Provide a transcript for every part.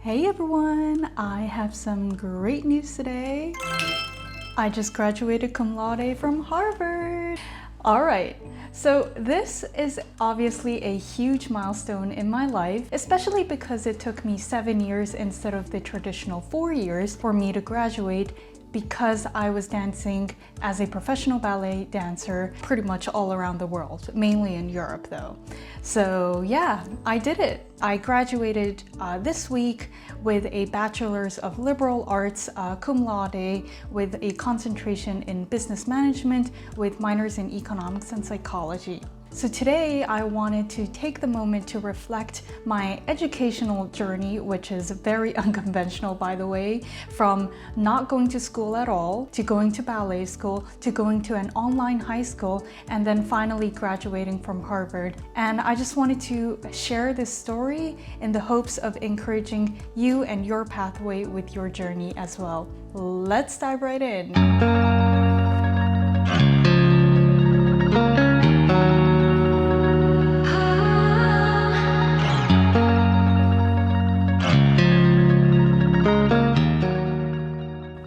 Hey everyone, I have some great news today. I just graduated cum laude from Harvard. All right, so this is obviously a huge milestone in my life, especially because it took me 7 years instead of the traditional 4 years for me to graduate, because I was dancing as a professional ballet dancer pretty much all around the world, mainly in Europe though. So yeah, I did it. I graduated this week with a Bachelor's of Liberal Arts cum laude with a concentration in business management with minors in economics and psychology. So today I wanted to take the moment to reflect my educational journey, which is very unconventional by the way, from not going to school at all, to going to ballet school, to going to an online high school, and then finally graduating from Harvard. And I just wanted to share this story in the hopes of encouraging you and your pathway with your journey as well. Let's dive right in.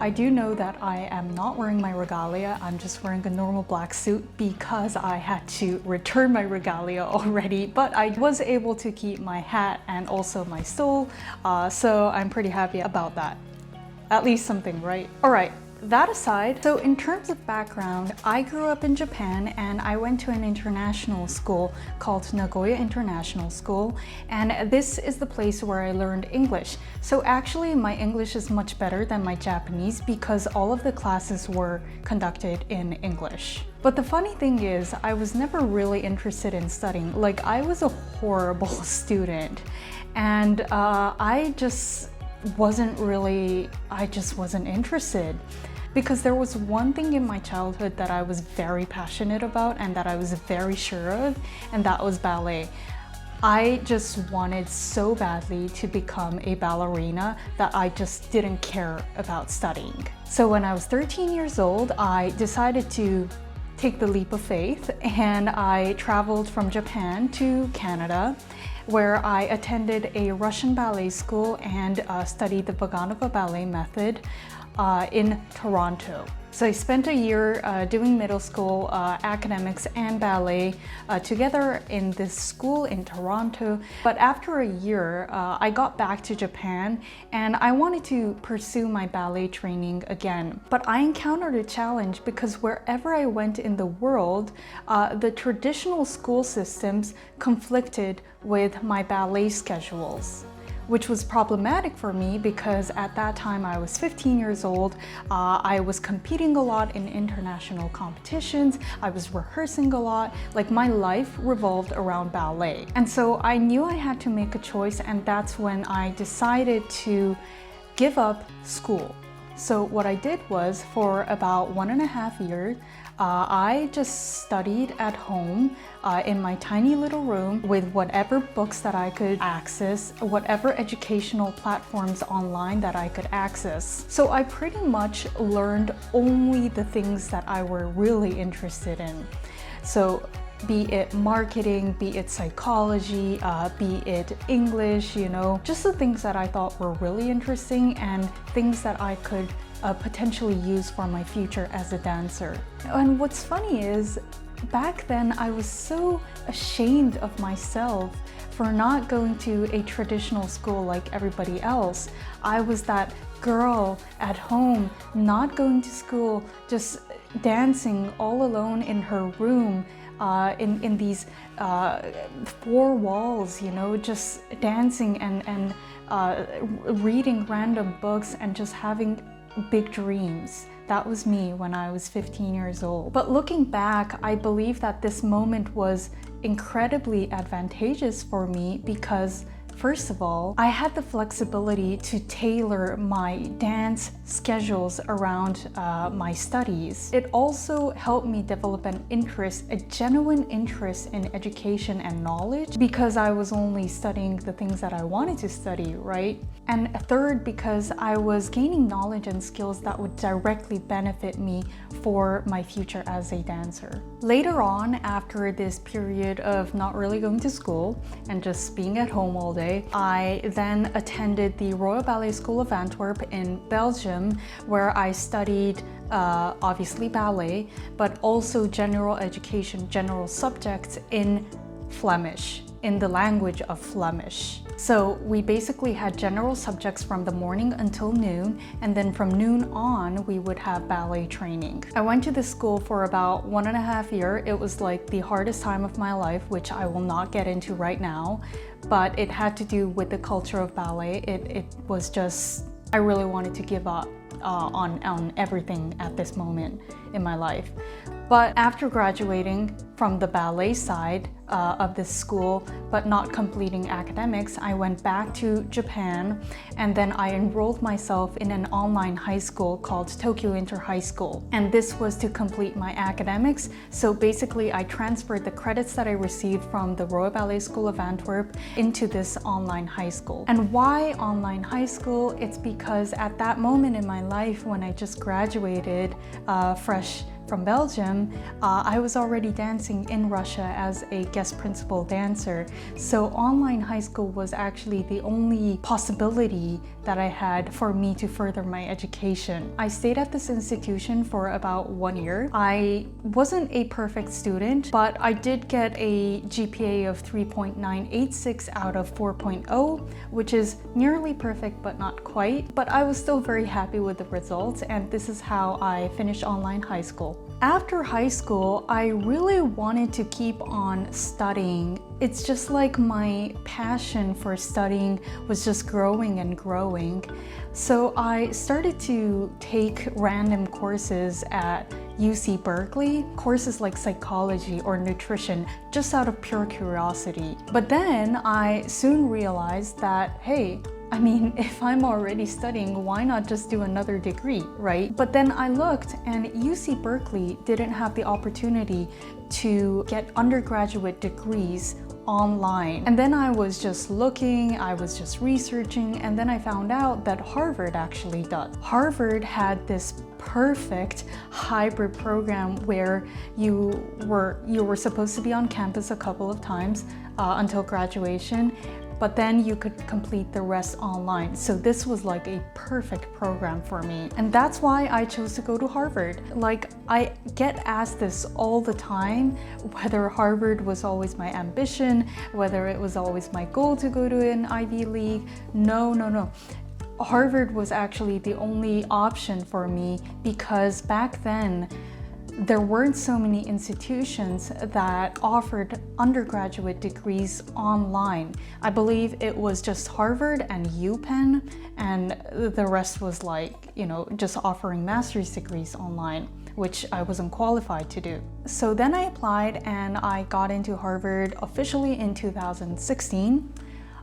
I do know that I am not wearing my regalia. I'm just wearing a normal black suit because I had to return my regalia already, but I was able to keep my hat and also my stole, so I'm pretty happy about that. At least something, right? All right. That aside, so in terms of background, I grew up in Japan and I went to an international school called Nagoya International School, and this is the place where I learned English. So actually my English is much better than my Japanese because all of the classes were conducted in English. But the funny thing is, I was never really interested in studying. Like, I was a horrible student, and I just wasn't interested. Because there was one thing in my childhood that I was very passionate about and that I was very sure of, and that was ballet. I just wanted so badly to become a ballerina that I just didn't care about studying. So when I was 13 years old, I decided to take the leap of faith and I traveled from Japan to Canada, where I attended a Russian ballet school and studied the Vaganova ballet method in Toronto. So I spent a year doing middle school academics and ballet together in this school in Toronto. But after a year, I got back to Japan and I wanted to pursue my ballet training again. But I encountered a challenge because wherever I went in the world, the traditional school systems conflicted with my ballet schedules, which was problematic for me because at that time I was 15 years old. I was competing a lot in international competitions. I was rehearsing a lot. Like, my life revolved around ballet. And so I knew I had to make a choice, and that's when I decided to give up school. So what I did was, for about 1.5 years, I just studied at home in my tiny little room with whatever books that I could access, whatever educational platforms online that I could access. So I pretty much learned only the things that I were really interested in. So be it marketing, be it psychology, be it English, just the things that I thought were really interesting and things that I could potentially use for my future as a dancer. And what's funny is, back then I was so ashamed of myself for not going to a traditional school like everybody else. I was that girl at home, not going to school, just dancing all alone in her room, in these 4 walls, just dancing and reading random books and just having big dreams. That was me when I was 15 years old. But looking back, I believe that this moment was incredibly advantageous for me because, first of all, I had the flexibility to tailor my dance schedules around my studies. It also helped me develop an interest, a genuine interest in education and knowledge, because I was only studying the things that I wanted to study, right? And third, because I was gaining knowledge and skills that would directly benefit me for my future as a dancer. Later on, after this period of not really going to school and just being at home all day, ballet. I then attended the Royal Ballet School of Antwerp in Belgium, where I studied obviously ballet, but also general education, general subjects in Flemish, in the language of Flemish. So we basically had general subjects from the morning until noon, and then from noon on we would have ballet training. I went to this school for about 1.5 years. It was like the hardest time of my life, which I will not get into right now, but it had to do with the culture of ballet. It was just, I really wanted to give up on everything at this moment in my life. But after graduating from the ballet side of this school, but not completing academics, I went back to Japan, and then I enrolled myself in an online high school called Tokyo Inter High School. And this was to complete my academics. So basically I transferred the credits that I received from the Royal Ballet School of Antwerp into this online high school. And why online high school? It's because at that moment in my life, when I just graduated fresh from Belgium, I was already dancing in Russia as a guest principal dancer. So online high school was actually the only possibility that I had for me to further my education. I stayed at this institution for about 1 year. I wasn't a perfect student, but I did get a GPA of 3.986 out of 4.0, which is nearly perfect but not quite. But I was still very happy with the results, and this is how I finished online high school. After high school, I really wanted to keep on studying. It's just like my passion for studying was just growing and growing. So I started to take random courses at UC Berkeley, courses like psychology or nutrition, just out of pure curiosity. But then I soon realized that, hey, I mean, if I'm already studying, why not just do another degree, right? But then I looked, and UC Berkeley didn't have the opportunity to get undergraduate degrees online. And then I was just looking, I was just researching, and then I found out that Harvard actually does. Harvard had this perfect hybrid program where you were supposed to be on campus a couple of times until graduation, but then you could complete the rest online. So this was like a perfect program for me. And that's why I chose to go to Harvard. Like, I get asked this all the time, whether Harvard was always my ambition, whether it was always my goal to go to an Ivy League. No. Harvard was actually the only option for me, because back then, there weren't so many institutions that offered undergraduate degrees online. I believe it was just Harvard and UPenn, and the rest was like, just offering master's degrees online, which I wasn't qualified to do. So then I applied and I got into Harvard officially in 2016.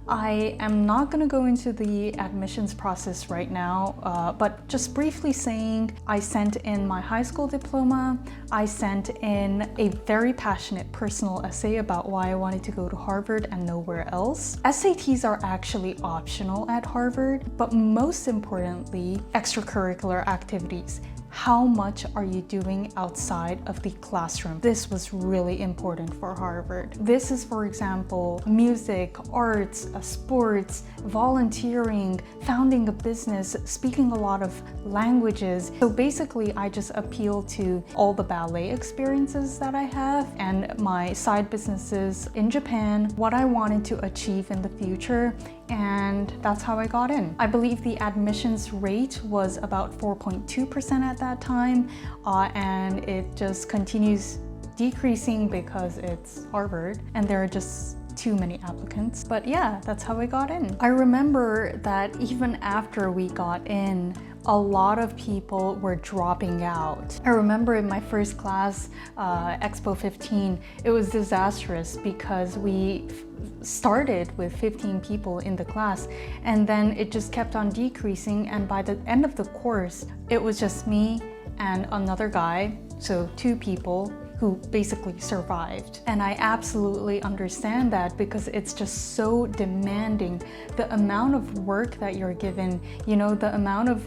I am not going to go into the admissions process right now, but just briefly saying, I sent in my high school diploma. I sent in a very passionate personal essay about why I wanted to go to Harvard and nowhere else. SATs are actually optional at Harvard, but most importantly, extracurricular activities. How much are you doing outside of the classroom? This was really important for Harvard. This is, for example, music, arts, sports, volunteering, founding a business, speaking a lot of languages. So basically, I just appeal to all the ballet experiences that I have and my side businesses in Japan, what I wanted to achieve in the future, and that's how I got in. I believe the admissions rate was about 4.2% at that time, and it just continues decreasing because it's Harvard and there are just too many applicants. But yeah, that's how I got in. I remember that even after we got in, a lot of people were dropping out. I remember in my first class, Expo 15, it was disastrous because we started with 15 people in the class, and then it just kept on decreasing, and by the end of the course, it was just me and another guy, so 2 people who basically survived. And I absolutely understand that because it's just so demanding. The amount of work that you're given, the amount of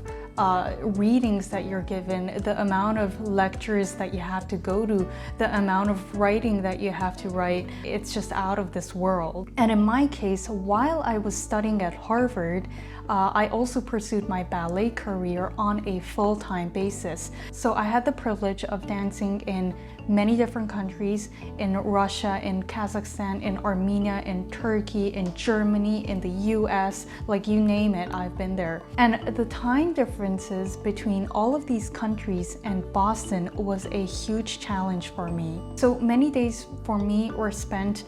readings that you're given, the amount of lectures that you have to go to, the amount of writing that you have to write, it's just out of this world. And in my case, while I was studying at Harvard, I also pursued my ballet career on a full-time basis. So I had the privilege of dancing in many different countries, in Russia, in Kazakhstan, in Armenia, in Turkey, in Germany, in the US, like you name it, I've been there. And the time differences between all of these countries and Boston was a huge challenge for me. So many days for me were spent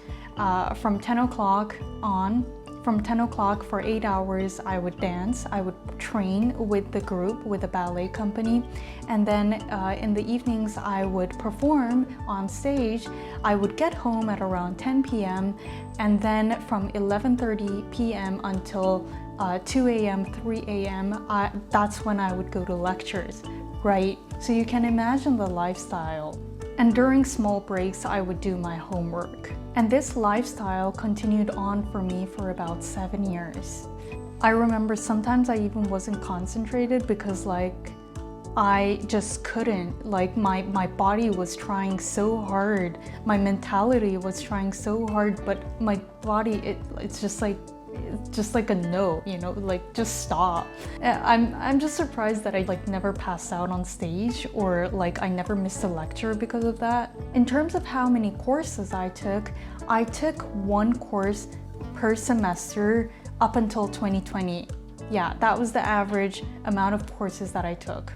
from 10 o'clock on. From 10 o'clock for 8 hours, I would dance. I would train with the group, with the ballet company. And then in the evenings, I would perform on stage. I would get home at around 10 p.m. And then from 11:30 p.m. until 2 a.m., 3 a.m., that's when I would go to lectures, right? So you can imagine the lifestyle. And during small breaks, I would do my homework. And this lifestyle continued on for me for about 7 years. I remember sometimes I even wasn't concentrated because I just couldn't. My body was trying so hard. My mentality was trying so hard, but my body, it's just like a no, just stop. I'm just surprised that I never passed out on stage, or I never missed a lecture because of that. In terms of how many courses I took one course per semester up until 2020. Yeah, that was the average amount of courses that I took.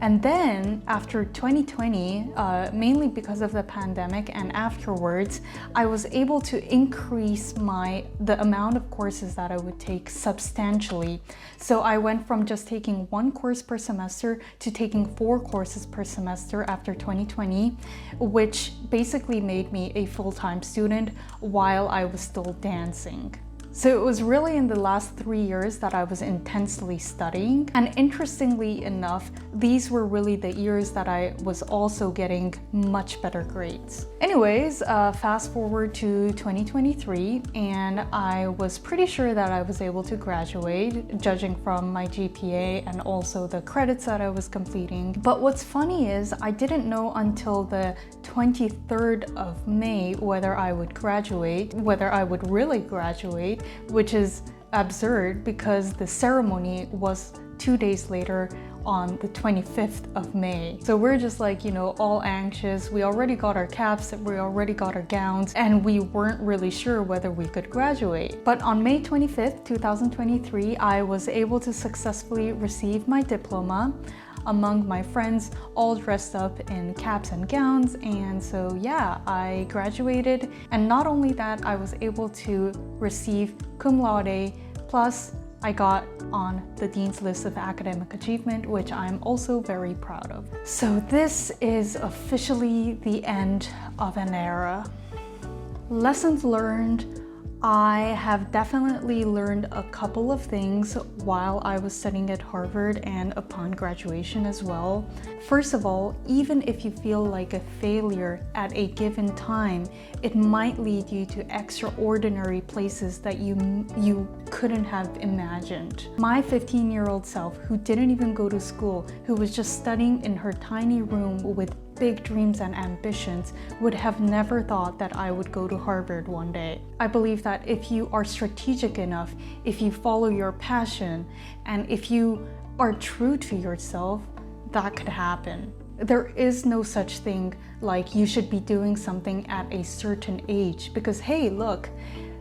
And then after 2020, mainly because of the pandemic and afterwards, I was able to increase the amount of courses that I would take substantially. So I went from just taking one course per semester to taking 4 courses per semester after 2020, which basically made me a full-time student while I was still dancing. So it was really in the last 3 years that I was intensely studying. And interestingly enough, these were really the years that I was also getting much better grades. Anyways, fast forward to 2023, and I was pretty sure that I was able to graduate, judging from my GPA and also the credits that I was completing. But what's funny is I didn't know until the 23rd of May whether I would graduate, whether I would really graduate, which is absurd because the ceremony was 2 days later on the 25th of May. So we're just all anxious. We already got our caps, we already got our gowns, and we weren't really sure whether we could graduate. But on May 25th, 2023, I was able to successfully receive my diploma among my friends, all dressed up in caps and gowns. And so yeah, I graduated. And not only that, I was able to receive cum laude, plus I got on the Dean's List of Academic Achievement, which I'm also very proud of. So this is officially the end of an era. Lessons learned. I have definitely learned a couple of things while I was studying at Harvard and upon graduation as well. First of all, even if you feel like a failure at a given time, it might lead you to extraordinary places that you couldn't have imagined. My 15-year-old self, who didn't even go to school, who was just studying in her tiny room with big dreams and ambitions, would have never thought that I would go to Harvard one day. I believe that if you are strategic enough, if you follow your passion, and if you are true to yourself, that could happen. There is no such thing like you should be doing something at a certain age, because hey, look,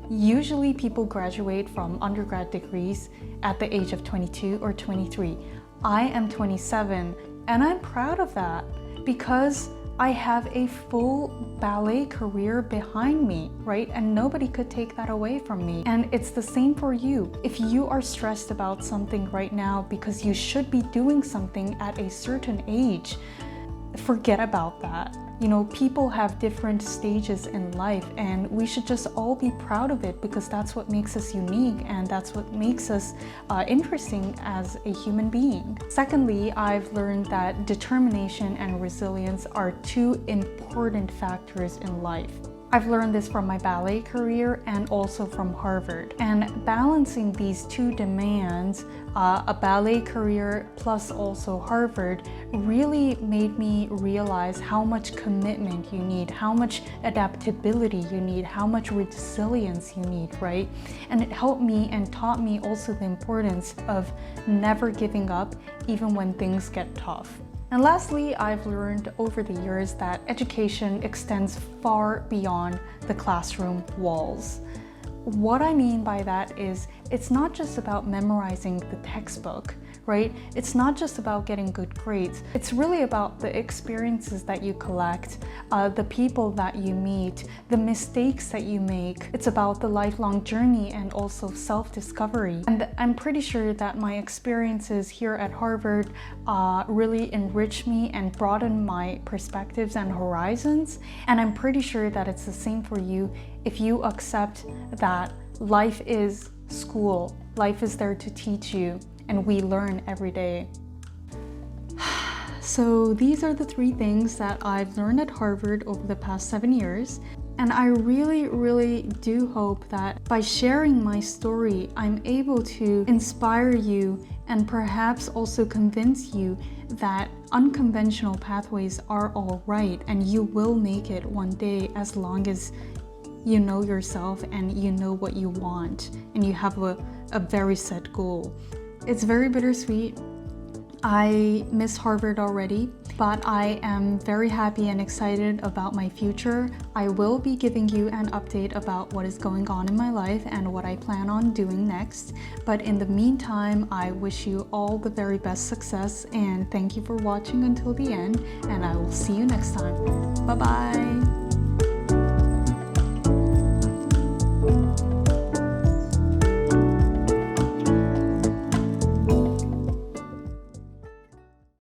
usually people graduate from undergrad degrees at the age of 22 or 23. I am 27, and I'm proud of that, because I have a full ballet career behind me, right? And nobody could take that away from me. And it's the same for you. If you are stressed about something right now because you should be doing something at a certain age, forget about that. People have different stages in life, and we should just all be proud of it, because that's what makes us unique and that's what makes us interesting as a human being. Secondly, I've learned that determination and resilience are 2 important factors in life. I've learned this from my ballet career and also from Harvard. And balancing these two demands, a ballet career plus also Harvard, really made me realize how much commitment you need, how much adaptability you need, how much resilience you need, right? And it helped me and taught me also the importance of never giving up even when things get tough. And lastly, I've learned over the years that education extends far beyond the classroom walls. What I mean by that is it's not just about memorizing the textbook, right? It's not just about getting good grades. It's really about the experiences that you collect, the people that you meet, the mistakes that you make. It's about the lifelong journey and also self-discovery. And I'm pretty sure that my experiences here at Harvard really enriched me and broadened my perspectives and horizons. And I'm pretty sure that it's the same for you if you accept that life is school. Life is there to teach you, and we learn every day. So these are the 3 things that I've learned at Harvard over the past 7 years. And I really do hope that by sharing my story, I'm able to inspire you and perhaps also convince you that unconventional pathways are all right and you will make it one day, as long as you know yourself and you know what you want and you have a very set goal. It's very bittersweet. I miss Harvard already, but I am very happy and excited about my future. I will be giving you an update about what is going on in my life and what I plan on doing next. But in the meantime, I wish you all the very best success, and thank you for watching until the end, and I will see you next time. Bye-bye.